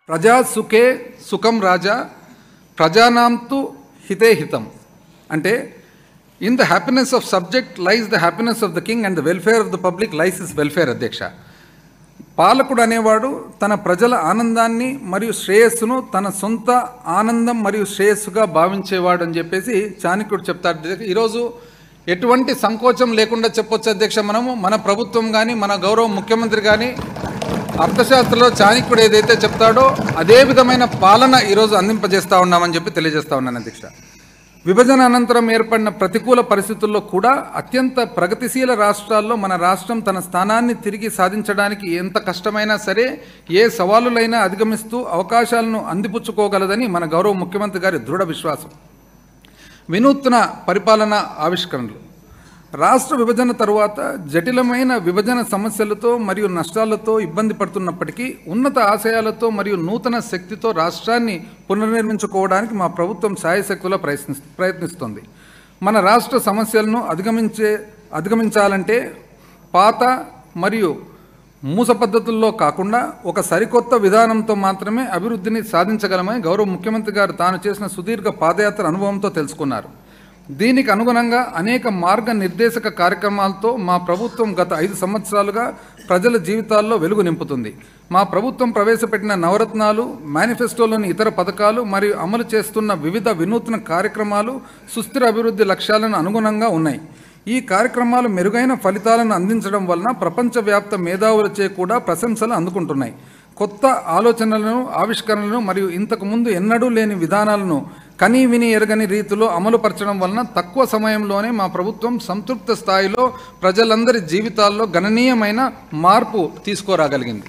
ప్రజా సుఖే సుఖం రాజా ప్రజానాంతు హితే హితం అంటే in the happiness of subject lies the happiness of the king and the welfare of the public lies is welfare. అధ్యక్ష, పాలకుడు అనేవాడు తన ప్రజల ఆనందాన్ని మరియు శ్రేయస్సును తన సొంత ఆనందం మరియు శ్రేయస్సుగా భావించేవాడు అని చెప్పేసి చాణక్యుడు చెప్తాడు. ఈరోజు ఎటువంటి సంకోచం లేకుండా చెప్పొచ్చు అధ్యక్ష, మనము మన ప్రభుత్వం కానీ మన గౌరవ ముఖ్యమంత్రి కానీ అర్థశాస్త్రంలో చాణక్యుడు ఏదైతే చెప్తాడో అదే విధమైన పాలన ఈరోజు అందింపజేస్తూ ఉన్నామని చెప్పి తెలియజేస్తూ ఉన్నాను అధ్యక్ష. విభజన అనంతరం ఏర్పడిన ప్రతికూల పరిస్థితుల్లో కూడా అత్యంత ప్రగతిశీల రాష్ట్రాల్లో మన రాష్ట్రం తన స్థానాన్ని తిరిగి సాధించడానికి ఎంత కష్టమైనా సరే ఏ సవాలులైనా అధిగమిస్తూ అవకాశాలను అందిపుచ్చుకోగలదని మన గౌరవ ముఖ్యమంత్రి గారి దృఢ విశ్వాసం. వినూత్న పరిపాలన ఆవిష్కరణలు. రాష్ట్ర విభజన తరువాత జటిలమైన విభజన సమస్యలతో మరియు నష్టాలతో ఇబ్బంది పడుతున్నప్పటికీ ఉన్నత ఆశయాలతో మరియు నూతన శక్తితో రాష్ట్రాన్ని పునర్నిర్మించుకోవడానికి మా ప్రభుత్వం శాయశక్తులా ప్రయత్నిస్తుంది. మన రాష్ట్ర సమస్యలను అధిగమించాలంటే పాత మరియు మూస పద్ధతుల్లో కాకుండా ఒక సరికొత్త విధానంతో మాత్రమే అభివృద్ధిని సాధించగలమని గౌరవ ముఖ్యమంత్రి గారు తాను చేసిన సుదీర్ఘ పాదయాత్ర అనుభవంతో తెలుసుకున్నారు. దీనికి అనుగుణంగా అనేక మార్గ నిర్దేశక కార్యక్రమాలతో మా ప్రభుత్వం గత 5 సంవత్సరాలుగా ప్రజల జీవితాల్లో వెలుగు నింపుతుంది. మా ప్రభుత్వం ప్రవేశపెట్టిన నవరత్నాలు, మేనిఫెస్టోలోని ఇతర పథకాలు మరియు అమలు చేస్తున్న వివిధ వినూత్న కార్యక్రమాలు సుస్థిర అభివృద్ధి లక్ష్యాలను అనుగుణంగా ఉన్నాయి. ఈ కార్యక్రమాలు మెరుగైన ఫలితాలను అందించడం వలన ప్రపంచవ్యాప్త మేధావులచే కూడా ప్రశంసలు అందుకుంటున్నాయి. కొత్త ఆలోచనలను, ఆవిష్కరణలను మరియు ఇంతకుముందు ఎన్నడూ లేని విధానాలను కనీ విని ఎరగని రీతిలో అమలుపరచడం వలన తక్కువ సమయంలోనే మా ప్రభుత్వం సంతృప్త స్థాయిలో ప్రజలందరి జీవితాల్లో గణనీయమైన మార్పు తీసుకురాగలిగింది.